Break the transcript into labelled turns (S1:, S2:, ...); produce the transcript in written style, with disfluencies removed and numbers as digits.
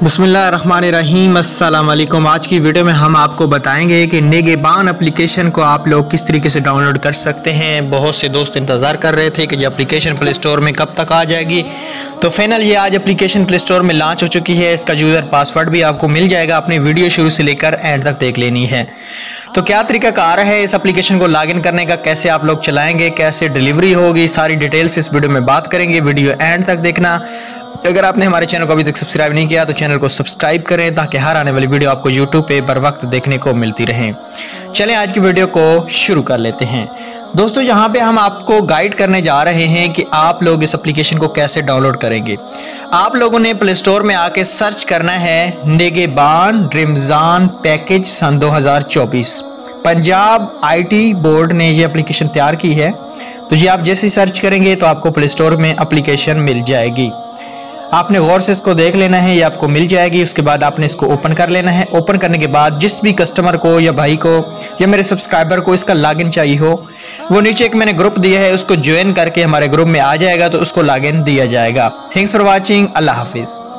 S1: बिस्मिल्लाहिर्रहमानिर्रहीम अस्सलाम वालेकुम। आज की वीडियो में हम आपको बताएंगे कि नेगेबान एप्लीकेशन को आप लोग किस तरीके से डाउनलोड कर सकते हैं। बहुत से दोस्त इंतज़ार कर रहे थे कि ये एप्लीकेशन प्ले स्टोर में कब तक आ जाएगी, तो फाइनल ये आज एप्लीकेशन प्ले स्टोर में लॉन्च हो चुकी है। इसका यूज़र पासवर्ड भी आपको मिल जाएगा। अपनी वीडियो शुरू से लेकर एंड तक देख लेनी है। तो क्या तरीकाकार है इस एप्लीकेशन को लॉगिन करने का, कैसे आप लोग चलाएंगे, कैसे डिलीवरी होगी, सारी डिटेल्स इस वीडियो में बात करेंगे। वीडियो एंड तक देखना। अगर आपने हमारे चैनल को अभी तक सब्सक्राइब नहीं किया तो चैनल को सब्सक्राइब करें ताकि हर आने वाली वीडियो आपको यूट्यूब पे बर वक्त देखने को मिलती रहे। चलें आज की वीडियो को शुरू कर लेते हैं। दोस्तों यहाँ पे हम आपको गाइड करने जा रहे हैं कि आप लोग इस एप्लीकेशन को कैसे डाउनलोड करेंगे। आप लोगों ने प्ले स्टोर में आके सर्च करना है नेगेबान रमज़ान पैकेज सन 2024। पंजाब IT बोर्ड ने ये एप्लीकेशन तैयार की है। तो ये आप जैसे सर्च करेंगे तो आपको प्ले स्टोर में एप्लीकेशन मिल जाएगी। आपने गौर से इसको देख लेना है, ये आपको मिल जाएगी। उसके बाद आपने इसको ओपन कर लेना है। ओपन करने के बाद जिस भी कस्टमर को या भाई को या मेरे सब्सक्राइबर को इसका लॉगिन चाहिए हो, वो नीचे एक मैंने ग्रुप दिया है, उसको ज्वाइन करके हमारे ग्रुप में आ जाएगा तो उसको लॉगिन दिया जाएगा। Thanks for watching. अल्लाह हाफिज़।